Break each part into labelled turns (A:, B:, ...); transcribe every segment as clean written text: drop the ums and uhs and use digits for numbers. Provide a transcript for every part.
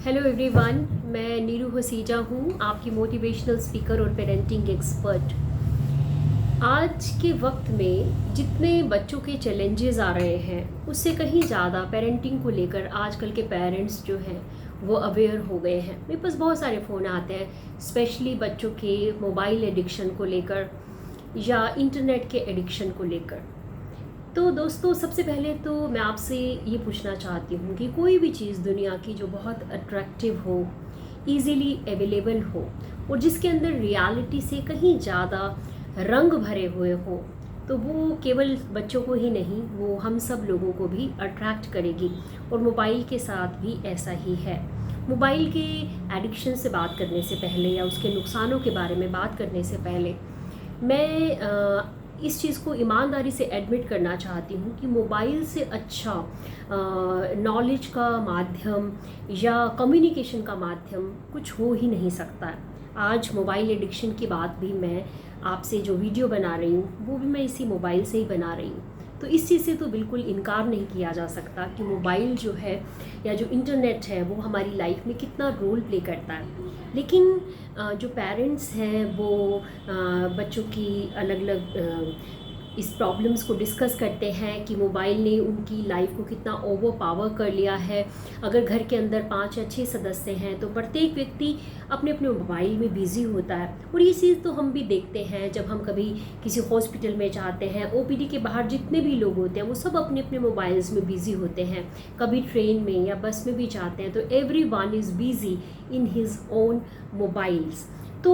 A: Hello everyone, मैं नीरू हसीजा हूँ, आपकी मोटिवेशनल स्पीकर और पेरेंटिंग एक्सपर्ट। आज के वक्त में जितने बच्चों के चैलेंजेस आ रहे हैं उससे कहीं ज़्यादा पेरेंटिंग को लेकर आजकल के पेरेंट्स जो हैं वो अवेयर हो गए हैं। मेरे पास बहुत सारे फ़ोन आते हैं स्पेशली बच्चों के मोबाइल एडिक्शन को लेकर या इंटरनेट के एडिक्शन को लेकर। तो दोस्तों, सबसे पहले तो मैं आपसे ये पूछना चाहती हूँ कि कोई भी चीज़ दुनिया की जो बहुत अट्रैक्टिव हो, इजीली अवेलेबल हो और जिसके अंदर रियलिटी से कहीं ज़्यादा रंग भरे हुए हो, तो वो केवल बच्चों को ही नहीं, वो हम सब लोगों को भी अट्रैक्ट करेगी। और मोबाइल के साथ भी ऐसा ही है। मोबाइल के एडिक्शन से बात करने से पहले या उसके नुकसानों के बारे में बात करने से पहले मैं इस चीज़ को ईमानदारी से एडमिट करना चाहती हूँ कि मोबाइल से अच्छा नॉलेज का माध्यम या कम्युनिकेशन का माध्यम कुछ हो ही नहीं सकता है। आज मोबाइल एडिक्शन की बात भी मैं आपसे जो वीडियो बना रही हूँ वो भी मैं इसी मोबाइल से ही बना रही हूँ। तो इस चीज़ से तो बिल्कुल इनकार नहीं किया जा सकता कि मोबाइल जो है या जो इंटरनेट है वो हमारी लाइफ में कितना रोल प्ले करता है। लेकिन जो पेरेंट्स हैं वो बच्चों की अलग अलग इस प्रॉब्लम्स को डिस्कस करते हैं कि मोबाइल ने उनकी लाइफ को कितना ओवर पावर कर लिया है। अगर घर के अंदर 5 या 6 सदस्य हैं तो प्रत्येक व्यक्ति अपने अपने मोबाइल में बिज़ी होता है। और ये चीज़ तो हम भी देखते हैं जब हम कभी किसी हॉस्पिटल में जाते हैं, ओपीडी के बाहर जितने भी लोग होते हैं वो सब अपने अपने मोबाइल्स में बिज़ी होते हैं। कभी ट्रेन में या बस में भी जाते हैं तो everyone is busy in his own mobiles. तो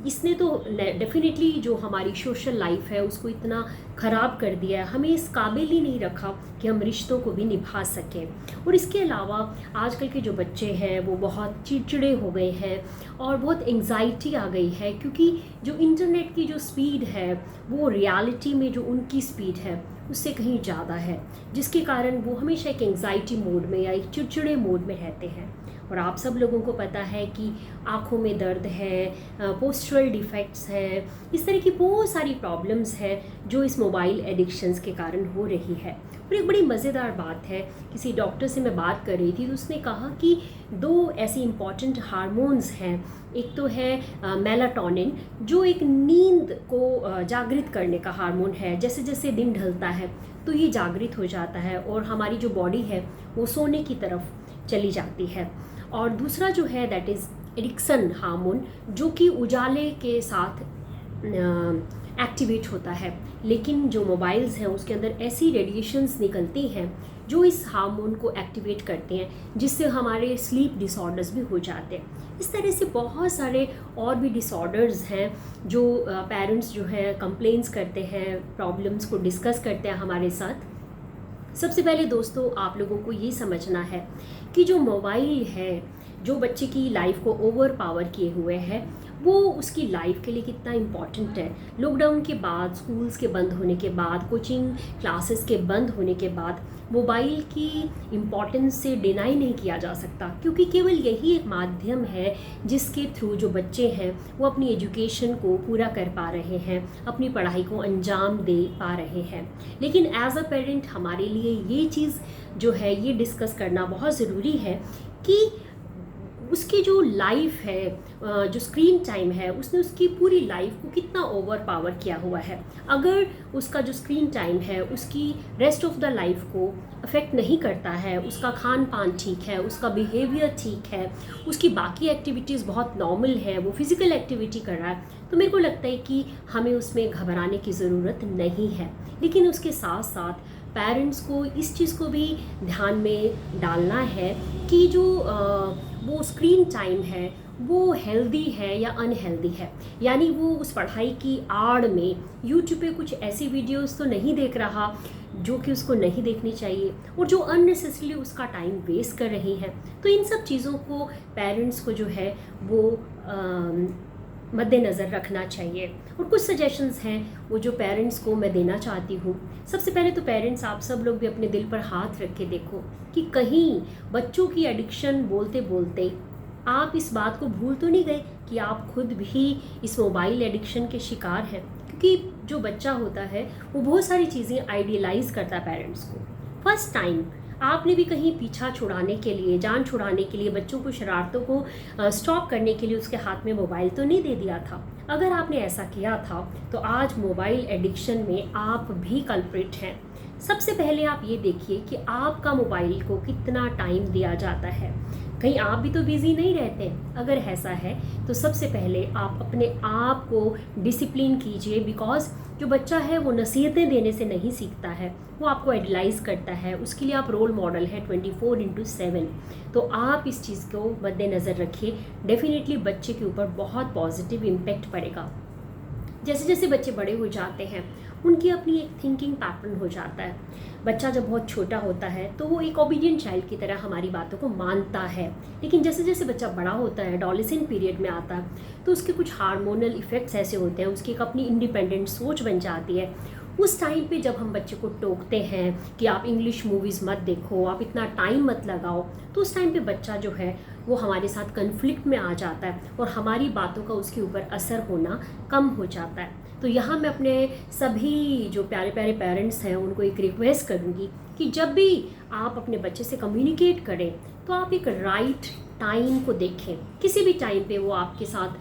A: इसने तो डेफिनेटली जो हमारी सोशल लाइफ है उसको इतना ख़राब कर दिया है, हमें इस काबिल ही नहीं रखा कि हम रिश्तों को भी निभा सकें। और इसके अलावा आजकल के जो बच्चे हैं वो बहुत चिड़चिड़े हो गए हैं और बहुत एंग्जाइटी आ गई है, क्योंकि जो इंटरनेट की जो स्पीड है वो रियलिटी में जो उनकी स्पीड है उससे कहीं ज़्यादा है, जिसके कारण वो हमेशा एक एंग्जाइटी मोड में या एक चिड़चिड़े मोड में रहते हैं। और आप सब लोगों को पता है कि आँखों में दर्द है, पोस्चरल डिफेक्ट्स हैं, इस तरह की बहुत सारी प्रॉब्लम्स हैं जो इस मोबाइल एडिक्शंस के कारण हो रही है। और एक बड़ी मज़ेदार बात है, किसी डॉक्टर से मैं बात कर रही थी तो उसने कहा कि 2 ऐसी इम्पॉर्टेंट हार्मोन्स हैं। एक तो है मेलाटोनिन, जो एक नींद को जागृत करने का हार्मोन है। जैसे जैसे दिन ढलता है तो ये जागृत हो जाता है और हमारी जो बॉडी है वो सोने की तरफ चली जाती है। और दूसरा जो है दैट इज़ एरिक्सन हार्मोन, जो कि उजाले के साथ एक्टिवेट होता है। लेकिन जो मोबाइल्स हैं उसके अंदर ऐसी रेडिएशंस निकलती हैं जो इस हार्मोन को एक्टिवेट करते हैं, जिससे हमारे स्लीप डिसऑर्डर्स भी हो जाते हैं। इस तरह से बहुत सारे और भी डिसऑर्डर्स हैं जो पेरेंट्स जो है कंप्लेंट्स करते हैं, प्रॉब्लम्स को डिस्कस करते हैं हमारे साथ। सबसे पहले दोस्तों, आप लोगों को ये समझना है कि जो मोबाइल है जो बच्चे की लाइफ को ओवर पावर किए हुए है वो उसकी लाइफ के लिए कितना इम्पॉर्टेंट है। लॉकडाउन के बाद, स्कूल्स के बंद होने के बाद, कोचिंग क्लासेस के बंद होने के बाद मोबाइल की इम्पॉर्टेंस से डिनाई नहीं किया जा सकता, क्योंकि केवल यही एक माध्यम है जिसके थ्रू जो बच्चे हैं वो अपनी एजुकेशन को पूरा कर पा रहे हैं, अपनी पढ़ाई को अंजाम दे पा रहे हैं। लेकिन एज अ पेरेंट हमारे लिए ये चीज़ जो है ये डिस्कस करना बहुत ज़रूरी है कि उसकी जो लाइफ है, जो स्क्रीन टाइम है, उसने उसकी पूरी लाइफ को कितना ओवर पावर किया हुआ है। अगर उसका जो स्क्रीन टाइम है उसकी रेस्ट ऑफ द लाइफ को अफेक्ट नहीं करता है, उसका खान पान ठीक है, उसका बिहेवियर ठीक है, उसकी बाकी एक्टिविटीज़ बहुत नॉर्मल है, वो फिज़िकल एक्टिविटी कर रहा है, तो मेरे को लगता है कि हमें उसमें घबराने की ज़रूरत नहीं है। लेकिन उसके साथ साथ पेरेंट्स को इस चीज़ को भी ध्यान में डालना है कि जो वो स्क्रीन टाइम है वो हेल्दी है या अनहेल्दी है। यानी वो उस पढ़ाई की आड़ में यूट्यूब पे कुछ ऐसी वीडियोस तो नहीं देख रहा जो कि उसको नहीं देखनी चाहिए और जो अननेसेसरीली उसका टाइम वेस्ट कर रही है। तो इन सब चीज़ों को पेरेंट्स को जो है वो मद्देनज़र रखना चाहिए। और कुछ सजेशंस हैं वो जो पेरेंट्स को मैं देना चाहती हूँ। सबसे पहले तो पेरेंट्स आप सब लोग भी अपने दिल पर हाथ रख के देखो कि कहीं बच्चों की एडिक्शन बोलते बोलते आप इस बात को भूल तो नहीं गए कि आप खुद भी इस मोबाइल एडिक्शन के शिकार हैं। क्योंकि जो बच्चा होता है वो बहुत सारी चीज़ें आइडियलाइज़ करता है पेरेंट्स को। फर्स्ट टाइम आपने भी कहीं पीछा छुड़ाने के लिए, जान छुड़ाने के लिए, बच्चों को शरारतों को स्टॉप करने के लिए उसके हाथ में मोबाइल तो नहीं दे दिया था? अगर आपने ऐसा किया था तो आज मोबाइल एडिक्शन में आप भी कल्प्रिट हैं। सबसे पहले आप ये देखिए कि आपका मोबाइल को कितना टाइम दिया जाता है। कहीं आप भी तो बिजी नहीं रहते? अगर ऐसा है तो सबसे पहले आप अपने आप को डिसिप्लिन कीजिए, बिकॉज जो बच्चा है वो नसीहतें देने से नहीं सीखता है, वो आपको आइडलाइज करता है, उसके लिए आप रोल मॉडल है 24/7। तो आप इस चीज़ को मद्देनज़र रखिए, डेफिनेटली बच्चे के ऊपर बहुत पॉजिटिव इम्पेक्ट पड़ेगा। जैसे जैसे बच्चे बड़े हो जाते हैं उनकी अपनी एक थिंकिंग पैटर्न हो जाता है। बच्चा जब बहुत छोटा होता है तो वो एक ओबीडियंट चाइल्ड की तरह हमारी बातों को मानता है, लेकिन जैसे जैसे बच्चा बड़ा होता है, एडोलेसेंट पीरियड में आता है, तो उसके कुछ हार्मोनल इफ़ेक्ट्स ऐसे होते हैं, उसकी एक अपनी इंडिपेंडेंट सोच बन जाती है। उस टाइम पे जब हम बच्चे को टोकते हैं कि आप इंग्लिश मूवीज़ मत देखो, आप इतना टाइम मत लगाओ, तो उस टाइम पे बच्चा जो है वो हमारे साथ कन्फ्लिक्ट में आ जाता है और हमारी बातों का उसके ऊपर असर होना कम हो जाता है। तो यहाँ मैं अपने सभी जो प्यारे प्यारे पेरेंट्स हैं उनको एक रिक्वेस्ट करूँगी कि जब भी आप अपने बच्चे से कम्युनिकेट करें तो आप एक राइट टाइम को देखें। किसी भी टाइम पे वो आपके साथ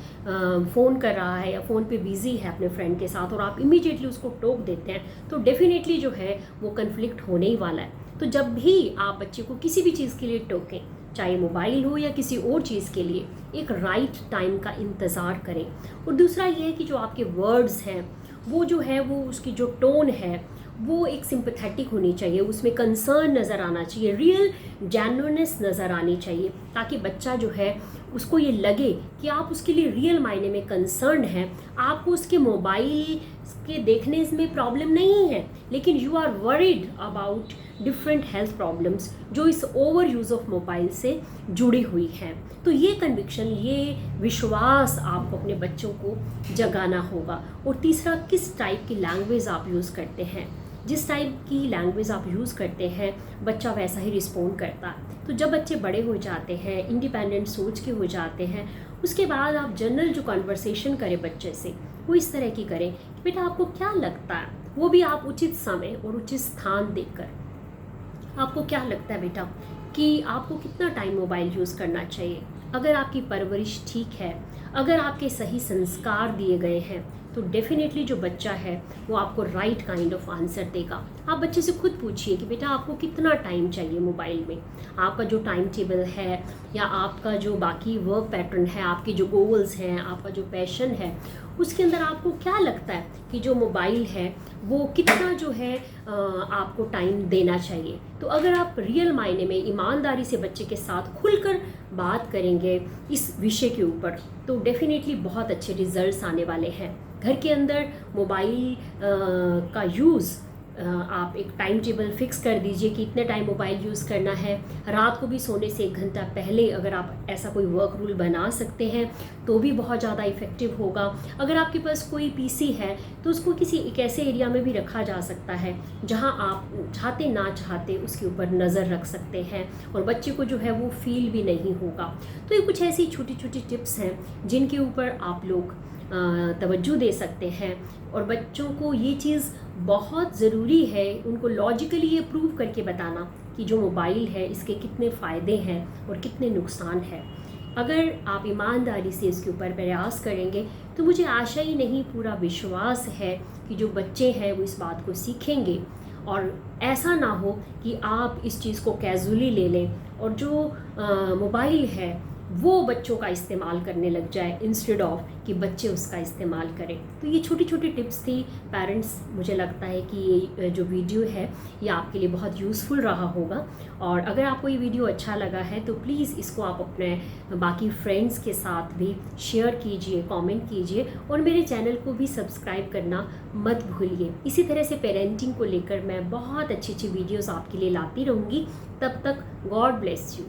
A: फ़ोन कर रहा है या फ़ोन पे बिज़ी है अपने फ्रेंड के साथ और आप इमीडिएटली उसको टोक देते हैं तो डेफिनेटली जो है वो कन्फ्लिक्ट होने ही वाला है। तो जब भी आप बच्चे को किसी भी चीज़ के लिए टोकें, चाहे मोबाइल हो या किसी और चीज़ के लिए, एक राइट टाइम का इंतज़ार करें। और दूसरा ये है कि जो आपके वर्ड्स हैं वो जो है वो उसकी जो टोन है वो एक सिंपैथेटिक होनी चाहिए, उसमें कंसर्न नज़र आना चाहिए, रियल जेन्युइननेस नज़र आनी चाहिए, ताकि बच्चा जो है उसको ये लगे कि आप उसके लिए रियल मायने में कंसर्न हैं। आपको उसके मोबाइल के देखने में प्रॉब्लम नहीं है, लेकिन you are worried about different health problems जो इस ओवर यूज़ ऑफ मोबाइल से जुड़ी हुई हैं। तो ये कन्विक्शन, ये विश्वास आपको अपने बच्चों को जगाना होगा। और तीसरा, किस टाइप की लैंग्वेज आप यूज़ करते हैं। जिस टाइप की लैंग्वेज आप यूज़ करते हैं बच्चा वैसा ही रिस्पॉन्ड करता है। तो जब बच्चे बड़े हो जाते हैं, इंडिपेंडेंट सोच के हो जाते हैं, उसके बाद आप जनरल जो कन्वर्सेशन करें बच्चे से वो इस तरह की करें कि बेटा आपको क्या लगता है, वो भी आप उचित समय और उचित स्थान देकर। आपको क्या लगता है बेटा कि आपको कितना टाइम मोबाइल यूज़ करना चाहिए? अगर आपकी परवरिश ठीक है, अगर आपके सही संस्कार दिए गए हैं, तो डेफिनेटली जो बच्चा है वो आपको राइट काइंड ऑफ आंसर देगा। आप बच्चे से खुद पूछिए कि बेटा आपको कितना टाइम चाहिए मोबाइल में। आपका जो टाइम टेबल है या आपका जो बाकी वर्क पैटर्न है, आपके जो गोल्स हैं, आपका जो पैशन है, उसके अंदर आपको क्या लगता है कि जो मोबाइल है वो कितना जो है आपको टाइम देना चाहिए। तो अगर आप रियल मायने में ईमानदारी से बच्चे के साथ खुलकर बात करेंगे इस विषय के ऊपर तो डेफिनेटली बहुत अच्छे रिजल्ट्स आने वाले हैं। घर के अंदर मोबाइल का यूज़ आप एक टाइम टेबल फिक्स कर दीजिए कि इतने टाइम मोबाइल यूज़ करना है। रात को भी सोने से 1 घंटा पहले अगर आप ऐसा कोई वर्क रूल बना सकते हैं तो भी बहुत ज़्यादा इफ़ेक्टिव होगा। अगर आपके पास कोई पीसी है तो उसको किसी एक ऐसे एरिया में भी रखा जा सकता है जहां आप चाहते ना चाहते उसके ऊपर नज़र रख सकते हैं और बच्चे को जो है वो फील भी नहीं होगा। तो ये कुछ ऐसी छोटी छोटी टिप्स हैं जिनके ऊपर आप लोग तवज्जो दे सकते हैं और बच्चों को ये चीज़ बहुत ज़रूरी है उनको लॉजिकली ये प्रूव करके बताना कि जो मोबाइल है इसके कितने फ़ायदे हैं और कितने नुकसान हैं। अगर आप ईमानदारी से इसके ऊपर प्रयास करेंगे तो मुझे आशा ही नहीं पूरा विश्वास है कि जो बच्चे हैं वो इस बात को सीखेंगे और ऐसा ना हो कि आप इस चीज़ को कैजुअली ले लें और जो मोबाइल है वो बच्चों का इस्तेमाल करने लग जाए इंस्टेड ऑफ कि बच्चे उसका इस्तेमाल करें। तो ये छोटी छोटी टिप्स थी पेरेंट्स। मुझे लगता है कि ये जो वीडियो है ये आपके लिए बहुत यूज़फुल रहा होगा और अगर आपको ये वीडियो अच्छा लगा है तो प्लीज़ इसको आप अपने बाकी फ्रेंड्स के साथ भी शेयर कीजिए, कमेंट कीजिए और मेरे चैनल को भी सब्सक्राइब करना मत भूलिए। इसी तरह से पेरेंटिंग को लेकर मैं बहुत अच्छी अच्छी वीडियोज़ आपके लिए लाती रहूँगी। तब तक गॉड ब्लेस यू।